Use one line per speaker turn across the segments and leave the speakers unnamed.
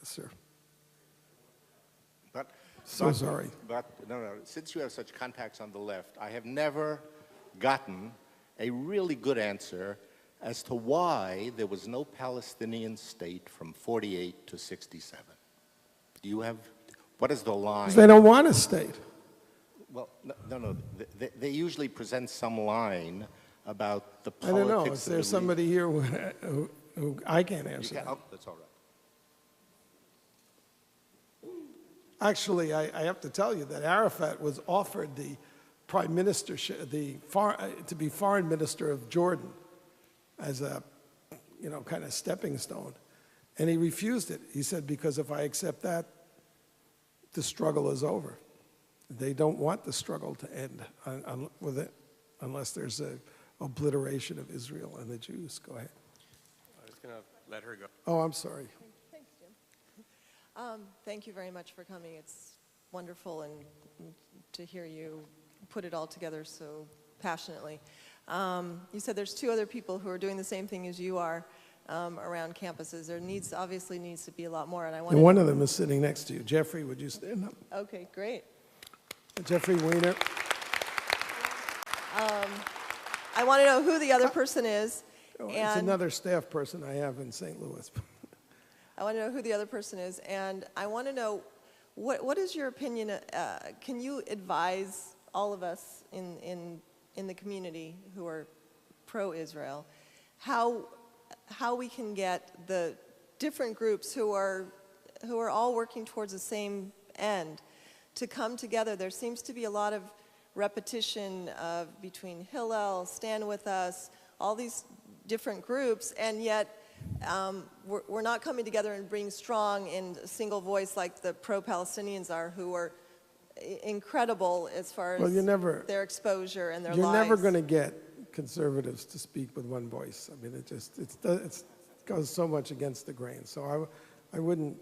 sir.
But,
Sorry.
But, no, since you have such contacts on the left, I have never gotten a really good answer as to why there was no Palestinian state from 48 to 67. Do you have, what is the line?
Because they don't want a state.
Well, no. They usually present some line about the
I
politics.
don't know. Is there somebody here who I can't answer that?
Oh, that's all right.
Actually, I have to tell you that Arafat was offered the prime ministership, to be foreign minister of Jordan as a, kind of stepping stone. And he refused it. He said, because if I accept that, the struggle is over. They don't want the struggle to end with it unless there's an obliteration of Israel and the Jews. Go ahead.
I was going to let her go.
Oh, I'm sorry.
Thanks, Jim. Thank you very much for coming. It's wonderful and to hear you put it all together so passionately. You said there's two other people who are doing the same thing as you are around campuses. There obviously needs to be a lot more. And
one of them is sitting next to you. Jeffrey, would you stand up?
Okay, great.
Jeffrey Weiner.
I want to know who the other person is.
Oh, it's another staff person I have in St. Louis.
I want to know who the other person is, and I want to know what is your opinion? Can you advise all of us in the community who are pro-Israel how we can get the different groups who are all working towards the same end to come together? There seems to be a lot of repetition between Hillel, Stand With Us, all these different groups, and yet we're not coming together and being strong in a single voice like the pro-Palestinians are, who are incredible as far as their exposure and their lives.
You're never going to get conservatives to speak with one voice. I mean, it goes so much against the grain. So I wouldn't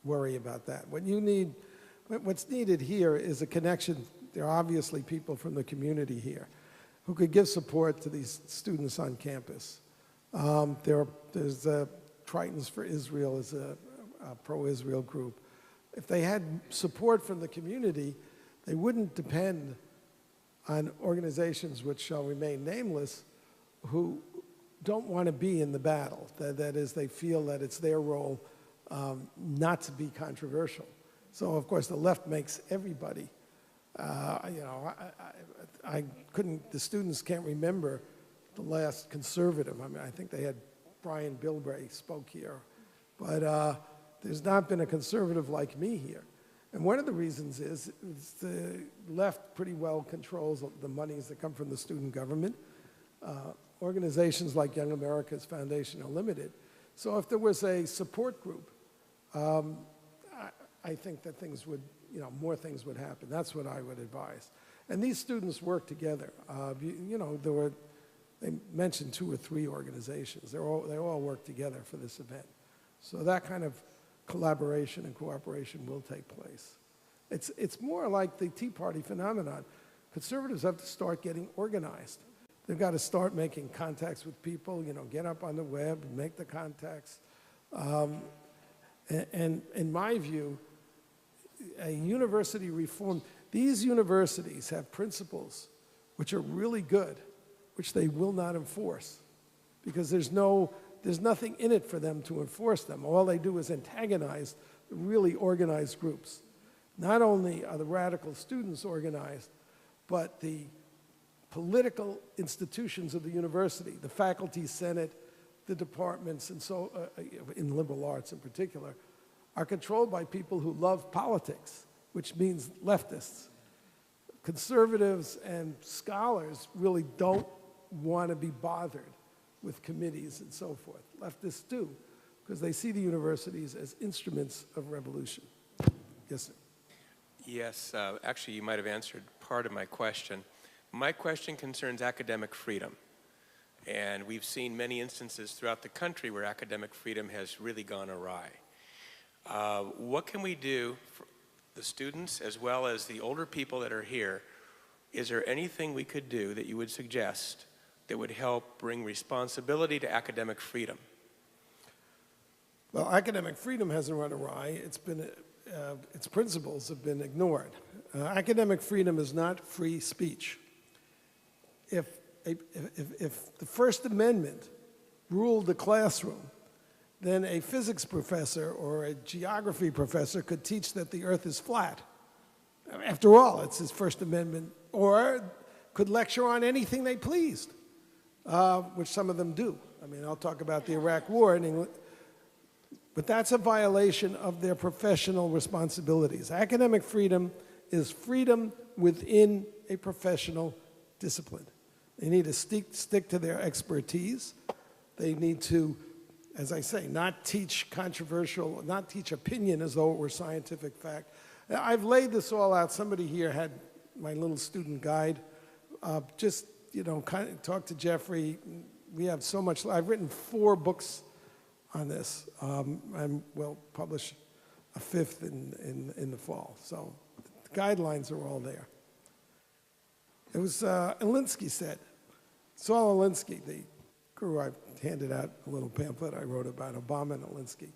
worry about that. What's needed here is a connection. There are obviously people from the community here who could give support to these students on campus. There's Tritons for Israel is a pro-Israel group. If they had support from the community, they wouldn't depend on organizations which shall remain nameless who don't want to be in the battle. That is, they feel that it's their role not to be controversial. So, of course, the left makes everybody, the students can't remember the last conservative. I mean, I think they had Brian Bilbray spoke here, but there's not been a conservative like me here. And one of the reasons is the left pretty well controls the monies that come from the student government. Organizations like Young America's Foundation are limited. So if there was a support group, I think that things would, more things would happen. That's what I would advise. And these students work together. They mentioned 2 or 3 organizations. They all work together for this event. So that kind of collaboration and cooperation will take place. It's more like the Tea Party phenomenon. Conservatives have to start getting organized. They've got to start making contacts with people, get up on the web and make the contacts. And in my view, a university reform, these universities have principles which are really good, which they will not enforce because there's nothing in it for them to enforce them. All they do is antagonize the really organized groups. Not only are the radical students organized, but the political institutions of the university, the faculty senate, the departments, and so in liberal arts in particular, are controlled by people who love politics, which means leftists. Conservatives and scholars really don't want to be bothered with committees and so forth. Leftists do, because they see the universities as instruments of revolution. Yes, sir.
Yes, actually you might have answered part of my question. My question concerns academic freedom. And we've seen many instances throughout the country where academic freedom has really gone awry. What can we do for the students as well as the older people that are here? Is there anything we could do that you would suggest that would help bring responsibility to academic freedom?
Well, academic freedom hasn't run awry. Its principles have been ignored. Academic freedom is not free speech. If the First Amendment ruled the classroom, then a physics professor or a geography professor could teach that the earth is flat. After all, it's his First Amendment, or could lecture on anything they pleased, which some of them do. I mean, I'll talk about the Iraq War in England, but that's a violation of their professional responsibilities. Academic freedom is freedom within a professional discipline. They need to stick to their expertise. They need to, as I say, not teach controversial, not teach opinion as though it were scientific fact. I've laid this all out. Somebody here had my little student guide. Just, you know, kind of talk to Jeffrey. We have so much. I've written 4 books on this, and we'll publish a 5th in the fall. So the guidelines are all there. It was Alinsky said, Saul Alinsky, the guru, I handed out a little pamphlet I wrote about Obama and Alinsky.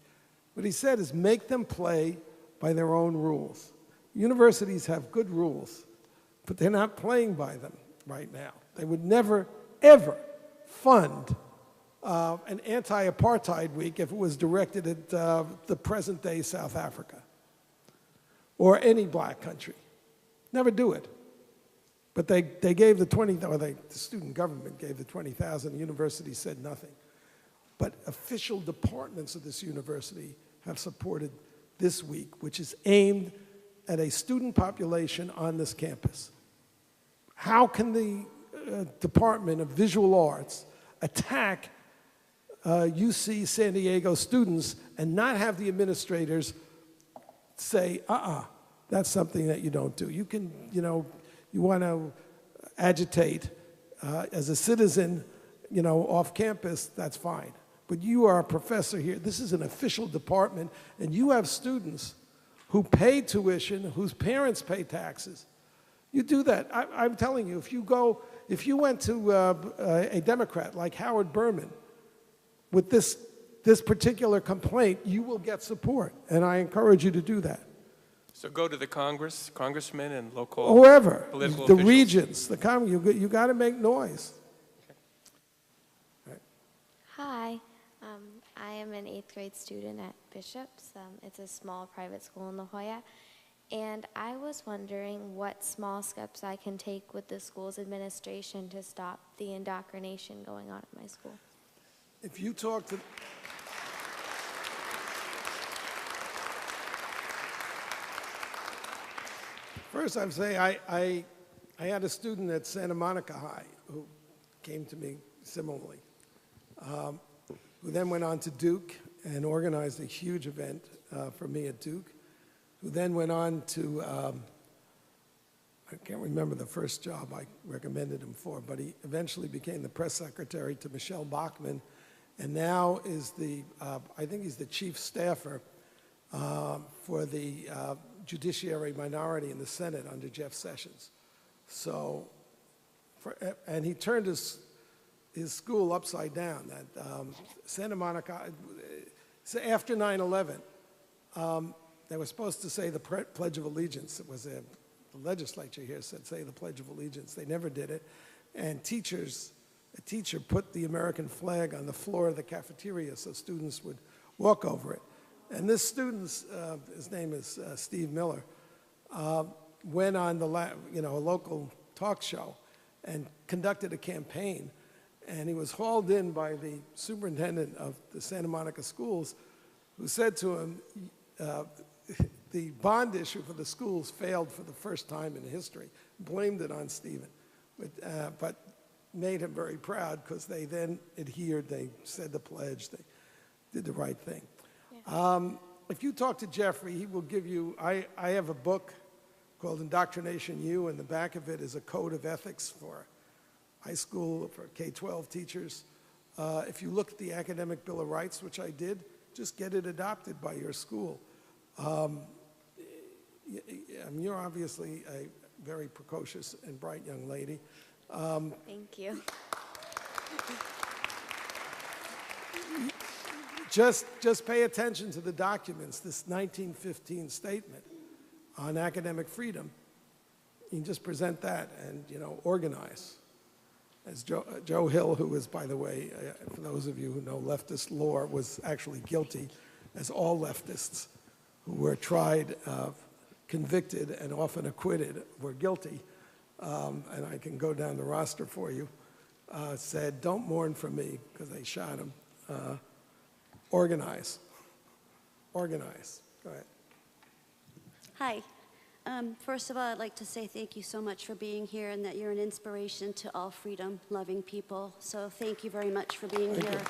What he said is make them play by their own rules. Universities have good rules, but they're not playing by them right now. They would never, ever fund an anti-apartheid week if it was directed at the present-day South Africa or any black country. Never do it. But they gave the the student government gave the 20,000. The university said nothing. But official departments of this university have supported this week, which is aimed at a student population on this campus. How can the Department of Visual Arts attack UC San Diego students and not have the administrators say, that's something that you don't do. You can, you know, you want to agitate as a citizen, you know, off campus, that's fine. But you are a professor here. This is an official department, and you have students who pay tuition, whose parents pay taxes. You do that. I'm telling you, if you went to a Democrat like Howard Berman with this particular complaint, you will get support, and I encourage you to do that.
So go to the congressmen and local
Whoever,
political
the
officials.
regents, you got to make noise.
Hi, I am an 8th grade student at Bishop's. It's a small private school in La Jolla. And I was wondering what small steps I can take with the school's administration to stop the indoctrination going on at my school.
If you talk to... First, I'd say I had a student at Santa Monica High who came to me similarly, who then went on to Duke and organized a huge event for me at Duke, who then went on to, I can't remember the first job I recommended him for, but he eventually became the press secretary to Michelle Bachmann, and now is I think he's the chief staffer for the judiciary minority in the Senate under Jeff Sessions. So, and he turned his school upside down. That Santa Monica, so after 9/11, they were supposed to say the Pledge of Allegiance. It was the legislature here said say the Pledge of Allegiance. They never did it, and a teacher put the American flag on the floor of the cafeteria so students would walk over it. And this student, his name is Steve Miller, went on a local talk show and conducted a campaign. And he was hauled in by the superintendent of the Santa Monica schools, who said to him, the bond issue for the schools failed for the first time in history, blamed it on Stephen, but made him very proud because they then adhered, they said the pledge, they did the right thing. Yeah. If you talk to Jeffrey, he will give you, I have a book called Indoctrination U, and the back of it is a code of ethics for high school, for K-12 teachers. If you look at the Academic Bill of Rights, which I did, just get it adopted by your school. You're obviously a very precocious and bright young lady.
Thank you.
just pay attention to the documents, this 1915 statement on academic freedom. You can just present that and, organize. As Joe Hill, who is, by the way, for those of you who know leftist lore, was actually guilty, as all leftists who were tried, convicted, and often acquitted were guilty, and I can go down the roster for you, said, don't mourn for me, because they shot him. Organize. Organize. Go ahead.
Hi. First of all, I'd like to say thank you so much for being here and that you're an inspiration to all freedom-loving people. So thank you very much for being here.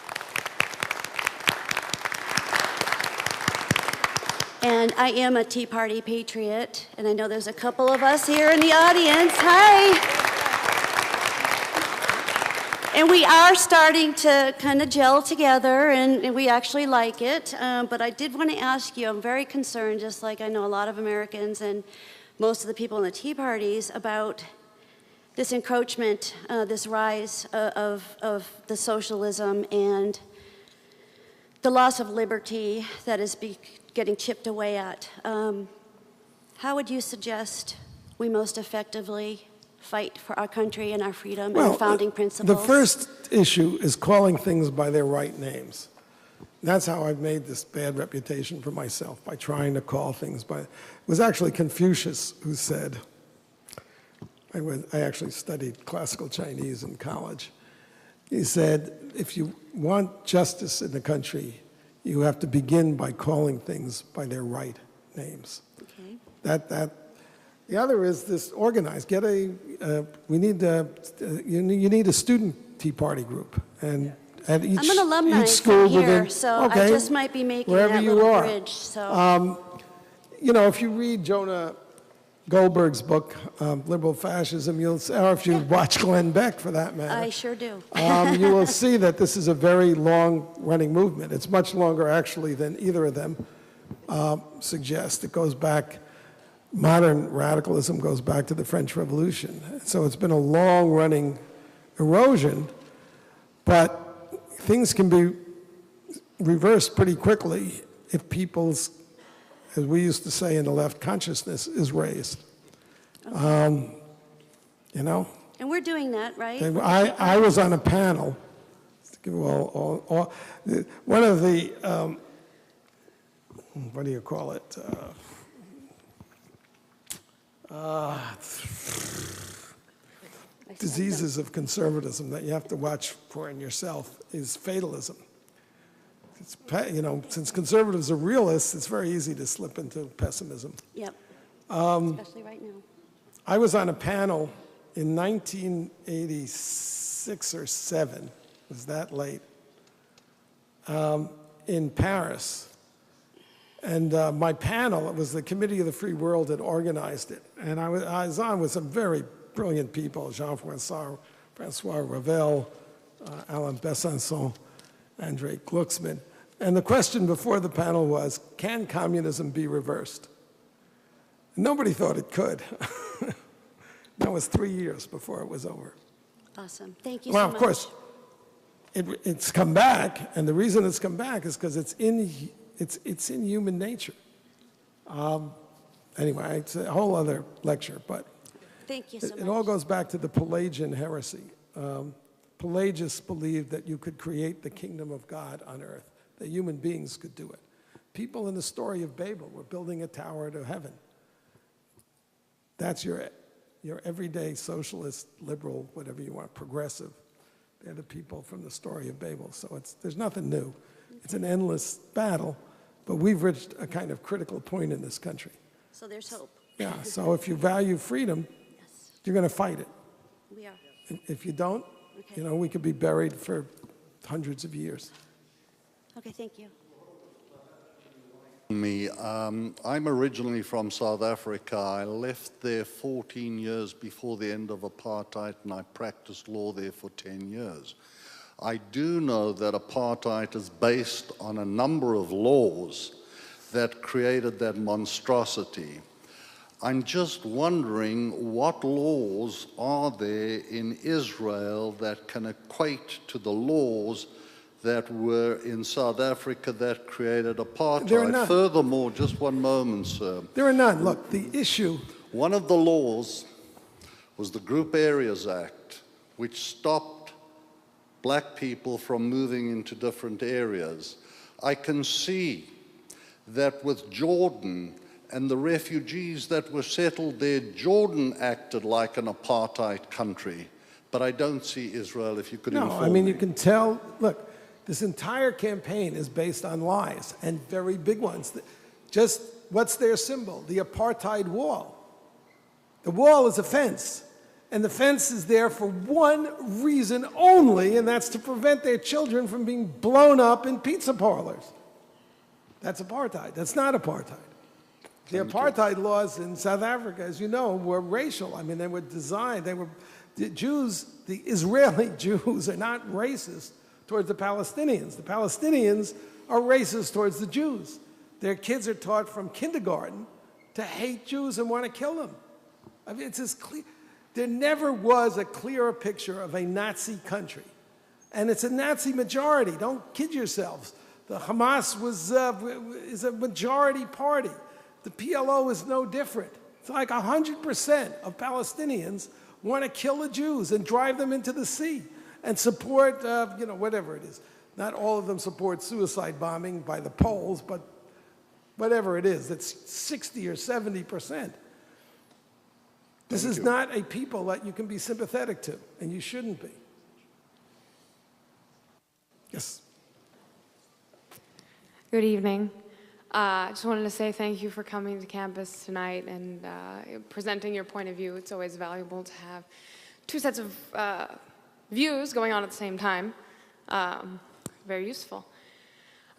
And I am a Tea Party patriot, and I know there's a couple of us here in the audience. Hi. And we are starting to kind of gel together, and we actually like it. But I did want to ask you, I'm very concerned, just like I know a lot of Americans and most of the people in the Tea Parties, about this encroachment, this rise of the socialism and the loss of liberty that is getting chipped away at. How would you suggest we most effectively fight for our country and our freedom and our founding principles?
The first issue is calling things by their right names. That's how I've made this bad reputation for myself, by trying to call things by... It was actually Confucius who said, I actually studied classical Chinese in college. He said, if you want justice in the country, you have to begin by calling things by their right names.
Okay.
The other is this organized. You need a student Tea Party group, and at each
I'm an alumni
each school
from here,
within,
so
okay,
I just might be making
wherever
that
you
little
are.
bridge. So.
If you read Jonah Goldberg's book, Liberal Fascism, or if you watch Glenn Beck for that matter,
I sure do.
you will see that this is a very long-running movement. It's much longer, actually, than either of them suggest. It goes back, modern radicalism goes back to the French Revolution. So it's been a long-running erosion, but things can be reversed pretty quickly if people's, as we used to say in the left, consciousness is raised.
Okay. And we're doing that, right?
I was on a panel. One of the, what do you call it? Diseases of conservatism that you have to watch for in yourself is fatalism. Since conservatives are realists, it's very easy to slip into pessimism.
Yep. Especially right now.
I was on a panel in 1986 or 7, it was that late, in Paris. And my panel, it was the Committee of the Free World that organized it. And I was on with some very brilliant people, Jean-François Ravel, Alain Besançon, Andrei Glucksmann. And the question before the panel was, can communism be reversed? Nobody thought it could. That was 3 years before it was over.
Awesome. Thank you so much.
Well, of course, it's come back, and the reason it's come back is because it's in human nature. Anyway, it's a whole other lecture, but
Thank you so much.
it all goes back to the Pelagian heresy. Pelagius believed that you could create the kingdom of God on earth, that human beings could do it. People in the story of Babel were building a tower to heaven. That's your everyday socialist, liberal, whatever you want, progressive. They're the people from the story of Babel. So there's nothing new. It's an endless battle, but we've reached a kind of critical point in this country.
So there's hope.
Yeah, so if you value freedom,
Yes,
you're going to fight it.
we are.
If you don't,
Okay.
we could be buried for hundreds of years.
Okay, thank you.
I'm originally from South Africa. I left there 14 years before the end of apartheid, and I practiced law there for 10 years. I do know that apartheid is based on a number of laws that created that monstrosity. I'm just wondering what laws are there in Israel that can equate to the laws that were in South Africa that created apartheid.
There are none.
Furthermore, just one moment, sir.
There are none. Look, the issue.
One of the laws was the Group Areas Act, which stopped black people from moving into different areas. I can see that with Jordan and the refugees that were settled there, Jordan acted like an apartheid country. But I don't see Israel, if you could inform me.
No, I mean, you can tell, look, this entire campaign is based on lies, and very big ones. Just, what's their symbol? The apartheid wall. The wall is a fence, and the fence is there for one reason only, and that's to prevent their children from being blown up in pizza parlors. That's apartheid. That's not apartheid. The apartheid laws in South Africa, as you know, were racial. I mean, they were designed, the Jews, the Israeli Jews are not racist towards the Palestinians. The Palestinians are racist towards the Jews. Their kids are taught from kindergarten to hate Jews and want to kill them. I mean, it's as clear. There never was a clearer picture of a Nazi country. And it's a Nazi majority. Don't kid yourselves. The Hamas is a majority party. The PLO is no different. It's like 100% of Palestinians want to kill the Jews and drive them into the sea and support, whatever it is. Not all of them support suicide bombing by the Poles, but whatever it is, that's 60 or 70%. This is not a people that you can be sympathetic to, and you shouldn't be. Yes.
Good evening. I just wanted to say thank you for coming to campus tonight and presenting your point of view. It's always valuable to have two sets of views going on at the same time. Very useful.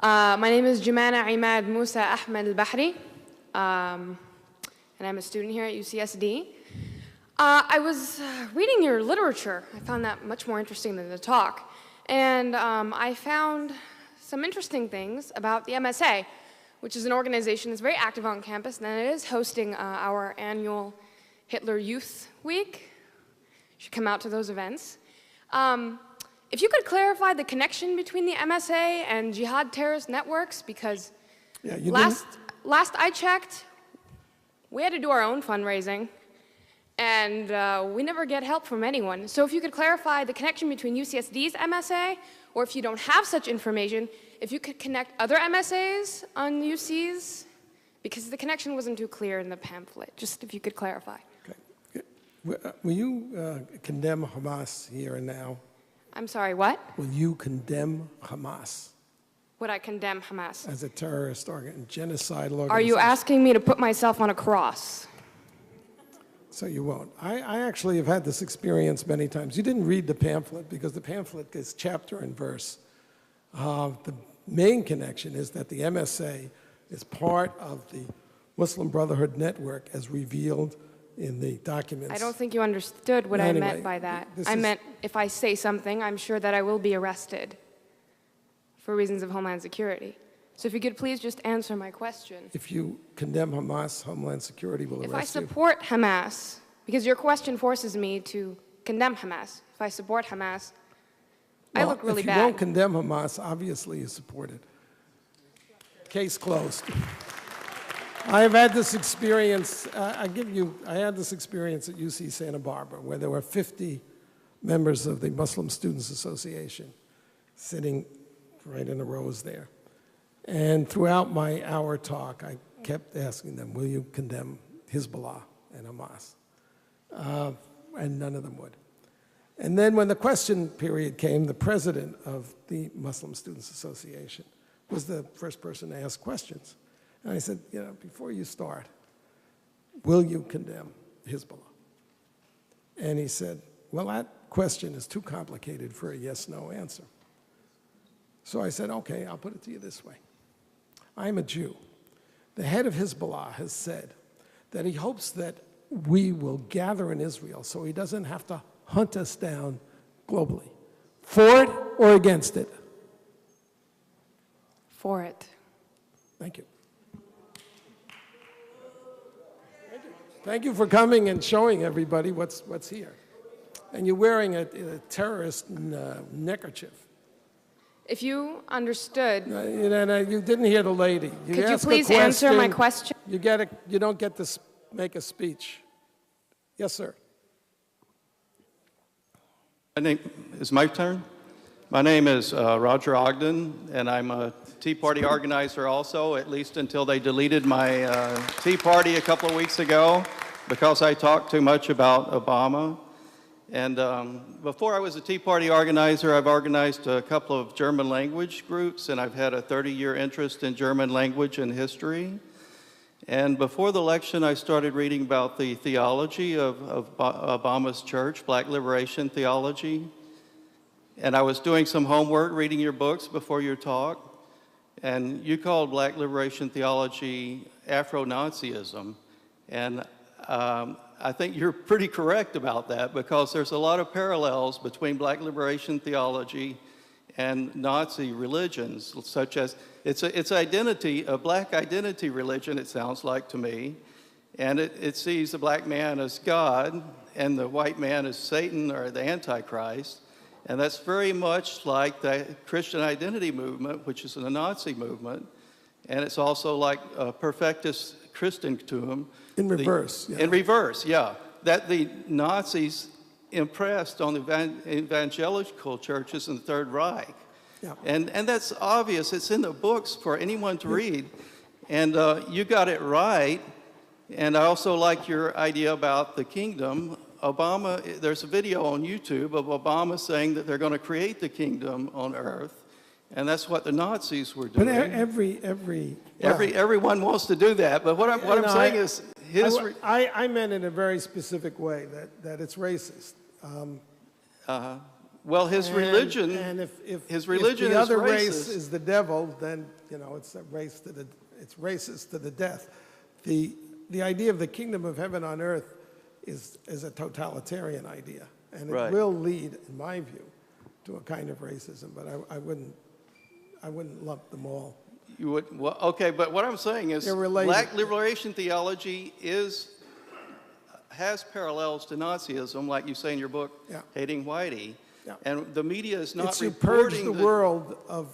My name is Jumana Imad Musa Ahmed Al-Bahri, and I'm a student here at UCSD. I was reading your literature. I found that much more interesting than the talk. And I found some interesting things about the MSA, which is an organization that's very active on campus, and it is hosting our annual Hitler Youth Week. You should come out to those events. If you could clarify the connection between the MSA and jihad terrorist networks, because last I checked, we had to do our own fundraising, and we never get help from anyone. So if you could clarify the connection between UCSD's MSA, or if you don't have such information, if you could connect other MSAs on UCs, because the connection wasn't too clear in the pamphlet. Just if you could clarify.
Okay. Will you condemn Hamas here and now?
I'm sorry, what?
Will you condemn Hamas?
Would I condemn Hamas?
As a terrorist genocidal organization?
Are you asking me to put myself on a cross?
So you won't. I actually have had this experience many times. You didn't read the pamphlet because the pamphlet is chapter and verse. The main connection is that the MSA is part of the Muslim Brotherhood Network as revealed in the documents.
I don't think you understood what I meant by that. I meant if I say something, I'm sure that I will be arrested for reasons of Homeland Security. So if you could please just answer my question.
If you condemn Hamas, Homeland Security will arrest you.
If I support Hamas, because your question forces me to condemn Hamas. If I support Hamas, I look really bad.
If you don't condemn Hamas, obviously you support it. Case closed. I have had this experience, I had this experience at UC Santa Barbara where there were 50 members of the Muslim Students Association sitting right in the rows there. And throughout my hour talk, I kept asking them, will you condemn Hezbollah and Hamas? And none of them would. And then when the question period came, the president of the Muslim Students Association was the first person to ask questions. And I said, before you start, will you condemn Hezbollah? And he said, well, that question is too complicated for a yes-no answer. So I said, okay, I'll put it to you this way. I'm a Jew. The head of Hezbollah has said that he hopes that we will gather in Israel so he doesn't have to hunt us down globally. For it or against it?
For it.
Thank you. Thank you for coming and showing everybody what's here. And you're wearing a terrorist neckerchief.
If you understood,
You didn't hear the lady.
could you
ask a
please answer my question?
You don't get to make a speech. Yes, sir.
Is my turn? My name is Roger Ogden, and I'm a Tea Party organizer also, at least until they deleted my Tea Party a couple of weeks ago because I talked too much about Obama. And before I was a Tea Party organizer, I've organized a couple of German language groups, and I've had a 30-year interest in German language and history. And before the election, I started reading about the theology of Obama's church, Black Liberation Theology. And I was doing some homework, reading your books before your talk. And you called Black Liberation Theology Afro-Nazism. And I think you're pretty correct about that because there's a lot of parallels between Black Liberation Theology and Nazi religions, such as it's identity, a Black identity religion, it sounds like to me, and it sees the Black man as God and the white man as Satan or the Antichrist, and that's very much like the Christian identity movement, which is a Nazi movement, and it's also like Perfectus Christentum.
In reverse.
Yeah. In reverse, yeah. That the Nazis impressed on the evangelical churches in the Third Reich. Yeah. And that's obvious. It's in the books for anyone to read. And you got it right. And I also like your idea about the kingdom. Obama, there's a video on YouTube of Obama saying that they're going to create the kingdom on earth. And that's what the Nazis were doing.
But
everyone wants to do that. But what I'm saying is his...
I meant in a very specific way that it's racist.
Well, his religion,
and if
the
other
is
race is the devil, then it's it's racist to the death. The idea of the kingdom of heaven on earth is a totalitarian idea, and it will lead, in my view, to a kind of racism. But I wouldn't lump them all.
You would, well, okay, but what I'm saying is Black Liberation Theology has parallels to Nazism, like you say in your book, Hating Whitey. Yeah. And the media is not reporting...
purge the world of,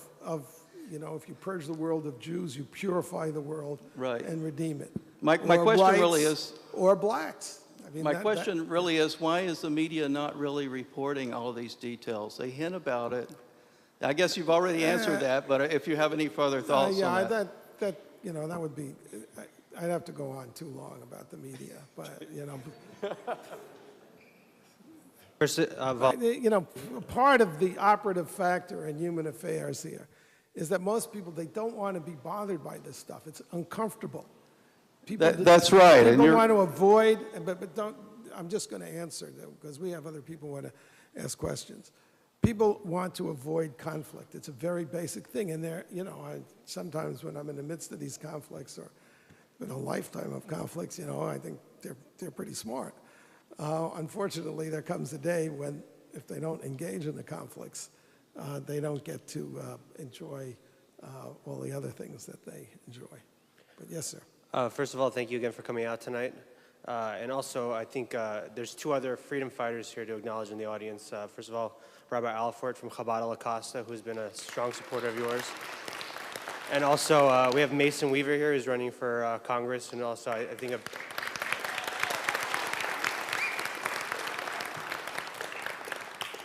if you purge the world of Jews, you purify the world and redeem it.
My question really is...
Or blacks.
My question really is, why is the media not really reporting all of these details? They hint about it. I guess you've already answered that, but if you have any further thoughts on that.
That would be... I'd have to go on too long about the media, but, part of the operative factor in human affairs here is that most people, they don't want to be bothered by this stuff. It's uncomfortable.
That's right.
People want to avoid, but don't, I'm just going to answer because we have other people who want to ask questions. People want to avoid conflict. It's a very basic thing. And sometimes when I'm in the midst of these conflicts or in a lifetime of conflicts, I think they're pretty smart. Unfortunately, there comes a day when, if they don't engage in the conflicts, they don't get to enjoy all the other things that they enjoy. But yes, sir.
First of all, thank you again for coming out tonight. And also, I think there's two other freedom fighters here to acknowledge in the audience. First of all, Rabbi Alford from Chabad La Costa, who's been a strong supporter of yours. And also, we have Mason Weaver here, who's running for Congress, and also, I think...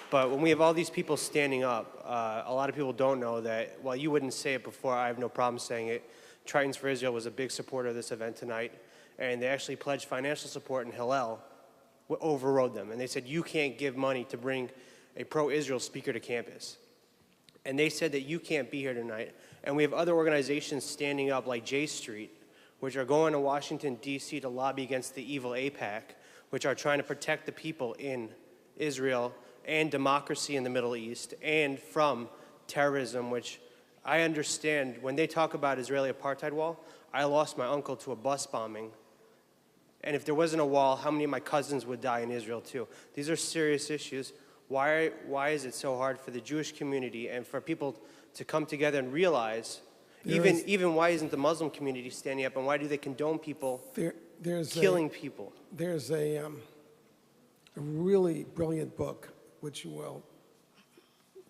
But when we have all these people standing up, a lot of people don't know that, while you wouldn't say it before, I have no problem saying it, Tritons for Israel was a big supporter of this event tonight, and they actually pledged financial support, and Hillel overrode them. And they said, you can't give money to bring a pro-Israel speaker to campus. And they said that you can't be here tonight. And we have other organizations standing up like J Street, which are going to Washington, D.C. to lobby against the evil AIPAC, which are trying to protect the people in Israel and democracy in the Middle East and from terrorism, which I understand. When they talk about Israeli apartheid wall, I lost my uncle to a bus bombing. And if there wasn't a wall, how many of my cousins would die in Israel too? These are serious issues. Why is it so hard for the Jewish community and for people to come together and realize, even why isn't the Muslim community standing up, and why do they condone people killing people?
There's a really brilliant book, which you will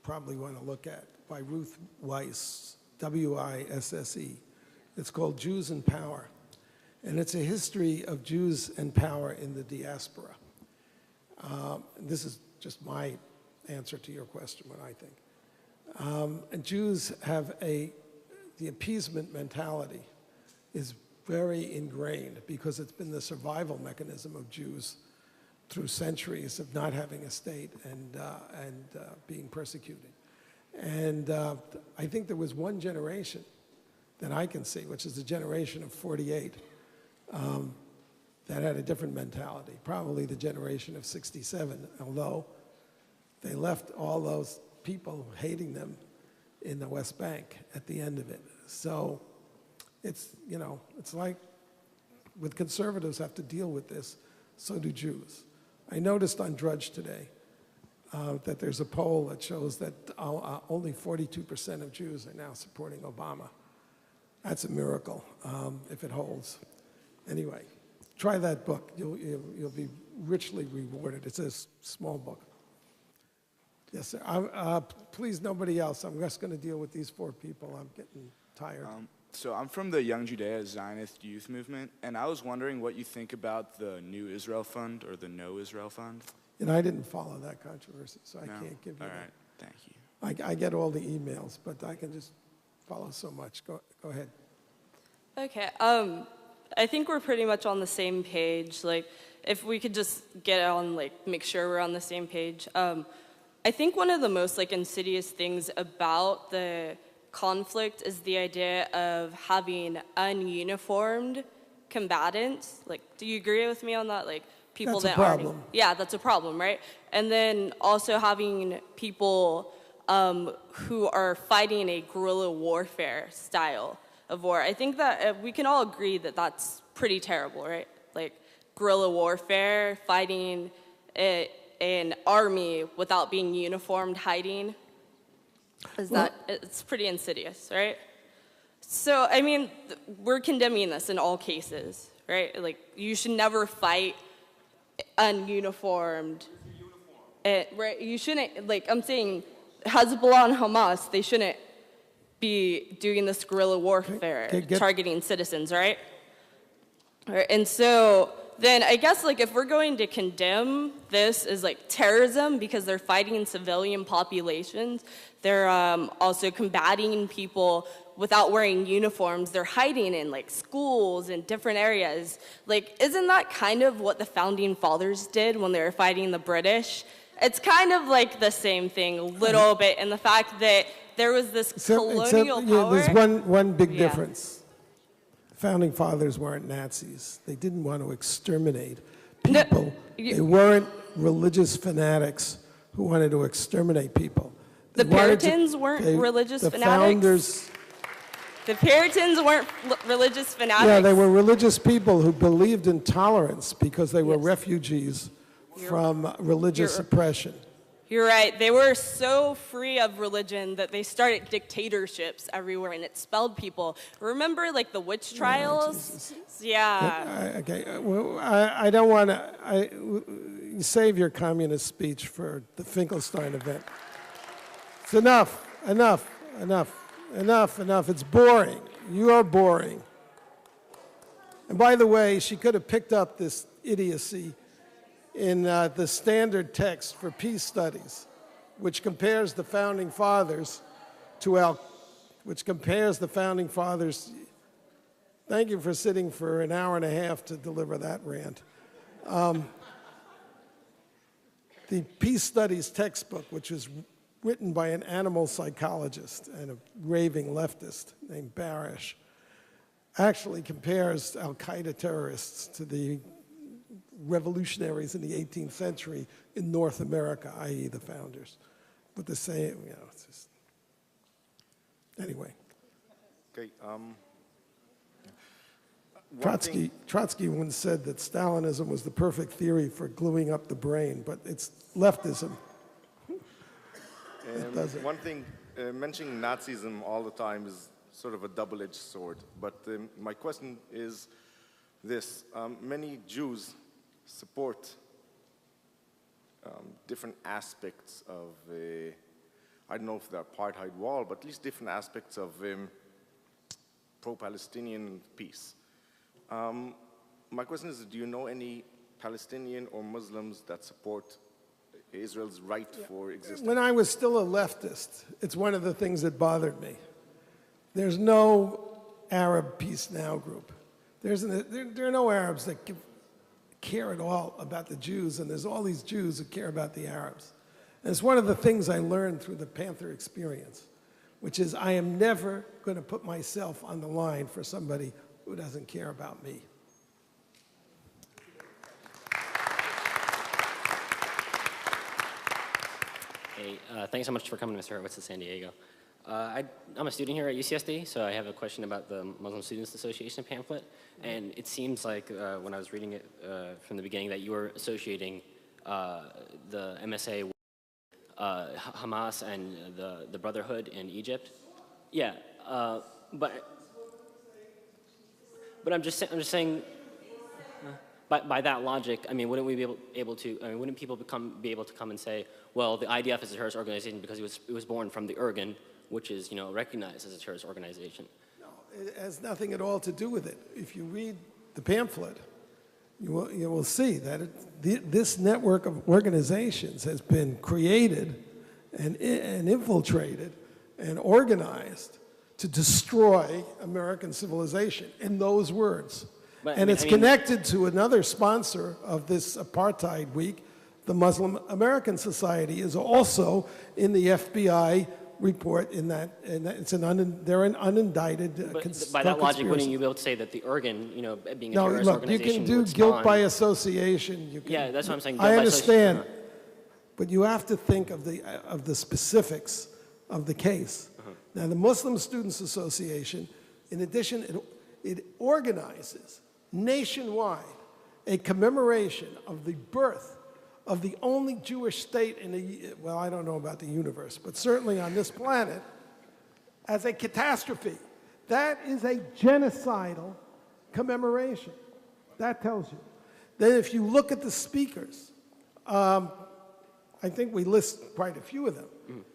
probably want to look at, by Ruth Weiss, W-I-S-S-E. It's called Jews in Power. And it's a history of Jews and power in the diaspora. This is just my answer to your question, what I think. And Jews have the appeasement mentality is very ingrained because it's been the survival mechanism of Jews through centuries of not having a state and being persecuted. And I think there was one generation that I can see, which is the generation of 48, that had a different mentality, probably the generation of 67, although they left all those people hating them in the West Bank at the end of it. So it's, you know, it's like with conservatives have to deal with this, so do Jews. I noticed on Drudge today that there's a poll that shows that only 42% of Jews are now supporting Obama. That's a miracle if it holds. Anyway, try that book. You'll be richly rewarded. It's a small book. Yes, sir. Please, nobody else. I'm just going to deal with these 4 people. I'm getting tired.
So I'm from the Young Judea Zionist Youth Movement, and I was wondering what you think about the New Israel Fund or the No Israel Fund.
And I didn't follow that controversy, so I can't give you
All
that.
right, thank you.
I get all the emails, but I can just follow so much. Go ahead.
Okay. I think we're pretty much on the same page. Like, if we could just get on, like, make sure we're on the same page. I think one of the most, like, insidious things about the conflict is the idea of having ununiformed combatants. Like, do you agree with me on that? Like, people
That's
that
a
aren't.
problem.
Yeah, that's a problem, right? And then also having people who are fighting a guerrilla warfare style of war. I think that we can all agree that that's pretty terrible, right? Like, guerrilla warfare, fighting an army without being uniformed, hiding. It's pretty insidious, right? So, I mean, we're condemning this in all cases, right? Like, you should never fight ununiformed. Right? You shouldn't, like, I'm saying Hezbollah and Hamas, they shouldn't be doing this guerrilla warfare, targeting citizens, right? And so then I guess, like, if we're going to condemn this as, like, terrorism because they're fighting civilian populations, they're also combating people without wearing uniforms, they're hiding in, like, schools and different areas. Like, isn't that kind of what the Founding Fathers did when they were fighting the British? It's kind of like the same thing a little bit in the fact that there was this colonial power.
There's one big difference. Founding Fathers weren't Nazis. They didn't want to exterminate people. They weren't religious fanatics who wanted to exterminate people.
The Puritans weren't religious fanatics? The Puritans weren't religious fanatics?
Yeah, they were religious people who believed in tolerance because they were refugees from religious oppression.
You're right. They were so free of religion that they started dictatorships everywhere and expelled people. Remember, like, the witch trials? Yeah.
Okay. Well, I don't want to. Save your communist speech for the Finkelstein event. It's enough. It's boring. You are boring. And by the way, she could have picked up this idiocy in the standard text for peace studies, which compares the Founding Fathers to Thank you for sitting for an hour and a half to deliver that rant. The peace studies textbook, which was written by an animal psychologist and a raving leftist named Barish, actually compares al-Qaeda terrorists to the revolutionaries in the 18th century in North America, i.e. the founders. But the same, you know, it's just, anyway.
Okay.
Trotsky once said that Stalinism was the perfect theory for gluing up the brain, but it's leftism.
One thing, mentioning Nazism all the time is sort of a double-edged sword. But my question is this. Many Jews support different aspects I don't know if the apartheid wall, but at least different aspects of pro-Palestinian peace. My question is, do you know any Palestinian or Muslims that support Israel's right for existence?
When I was still a leftist, it's one of the things that bothered me. There's no Arab Peace Now group. There are no Arabs that care at all about the Jews, and there's all these Jews who care about the Arabs. And it's one of the things I learned through the Panther experience, which is I am never going to put myself on the line for somebody who doesn't care about me.
Hey, thanks so much for coming, Mr. Horowitz, to San Diego. I'm a student here at UCSD, so I have a question about the Muslim Students Association pamphlet. And it seems like when I was reading it from the beginning that you were associating the MSA with Hamas and the Brotherhood in Egypt. Yeah, but I'm just saying. By that logic, I mean, wouldn't we be able to? I mean, wouldn't people be able to come and say, well, the IDF is a terrorist organization because it was born from the Irgun, which is recognized as a terrorist organization?
No, it has nothing at all to do with it. If you read the pamphlet, you will see that this network of organizations has been created and infiltrated and organized to destroy American civilization. In those words. And it's connected to another sponsor of this Apartheid Week. The Muslim American Society is also in the FBI report in that they're an unindicted
But by that logic, wouldn't you be able to say that the Irgun, being a terrorist
look,
organization,
you can do guilt by association.
Yeah, that's what I'm saying.
I understand, but you have to think of the specifics of the case. Now, the Muslim Students Association, in addition, it organizes nationwide a commemoration of the birth of the only Jewish state in the, well, I don't know about the universe, but certainly on this planet, as a catastrophe. That is a genocidal commemoration. That tells you. Then if you look at the speakers, I think we list quite a few of them.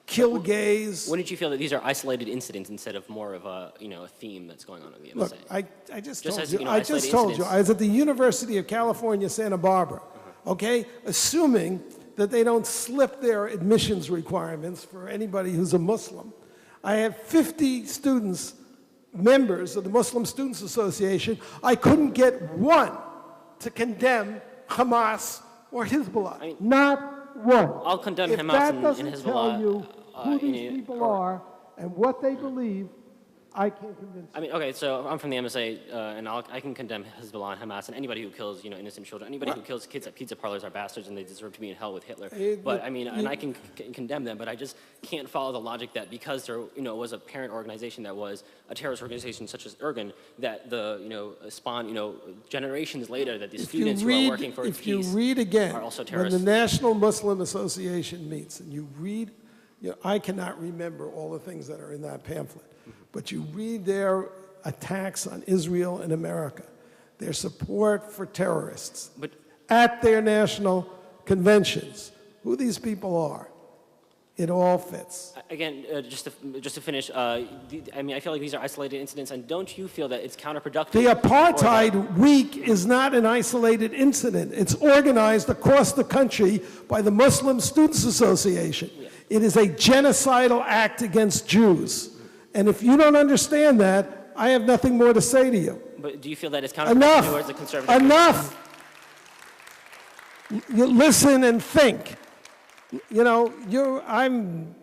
Kill gays.
Wouldn't you feel that these are isolated incidents instead of more of a a theme that's going on in the MSA?
Look, I just told you. I was at the University of California, Santa Barbara. Okay, assuming that they don't slip their admissions requirements for anybody who's a Muslim. I have 50 students, members of the Muslim Students Association. I couldn't get one to condemn Hamas or Hezbollah. Not one.
I'll condemn
if
Hamas
that
and
doesn't
Hezbollah.
tell you who these people are and what they believe, I can't convince you.
I mean, okay, so I'm from the MSA, and I can condemn Hezbollah and Hamas and anybody who kills, innocent children. Anybody who kills kids at pizza parlors are bastards, and they deserve to be in hell with Hitler. But I mean, and I can condemn them, but I just can't follow the logic that because there, was a parent organization that was a terrorist organization such as Irgun, that the, spawned, generations later that these students who are working for peace
if you read again,
are also
when
terrorists.
the National Muslim Association meets, and you read, I cannot remember all the things that are in that pamphlet. But you read their attacks on Israel and America, their support for terrorists at their national conventions, who these people are. It all fits.
Again, just to finish, I mean, I feel like these are isolated incidents, and don't you feel that it's counterproductive?
The Apartheid Week is not an isolated incident. It's organized across the country by the Muslim Students Association. Yeah. It is a genocidal act against Jews. And if you don't understand that, I have nothing more to say to you.
But do you feel that it's counterproductive towards the conservative?
Enough! You listen and think. I'm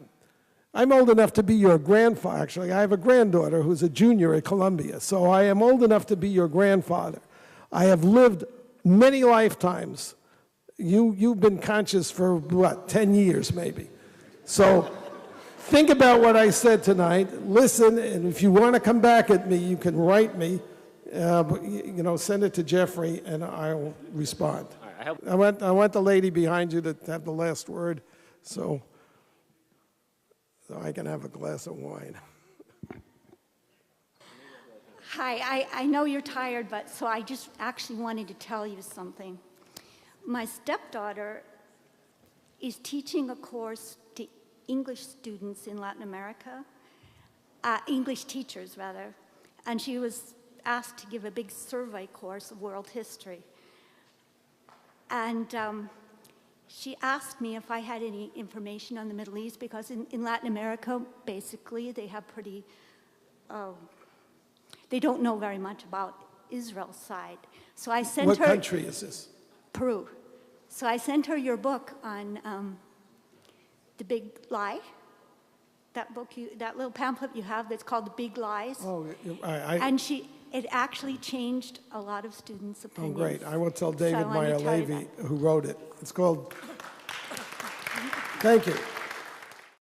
old enough to be your grandfather. Actually, I have a granddaughter who's a junior at Columbia, so I am old enough to be your grandfather. I have lived many lifetimes. You've been conscious for, 10 years maybe. So think about what I said tonight, listen, and if you want to come back at me, you can write me, send it to Jeffrey, and I'll respond. I want the lady behind you to have the last word, so I can have a glass of wine.
Hi, I know you're tired, but so I just actually wanted to tell you something. My stepdaughter is teaching a course English students in Latin America, English teachers rather, and she was asked to give a big survey course of world history. And she asked me if I had any information on the Middle East, because in Latin America, basically, they have pretty, they don't know very much about Israel's side. So I sent her—
What country is this?
Peru. So I sent her your book on The Big Lie. That book, that little pamphlet you have that's called The Big Lies.
Oh,
And it actually changed a lot of students'
oh,
opinions.
great. I will tell
So
David
I wanted to tell you
Meyer-Levy, who wrote it. It's called, thank you.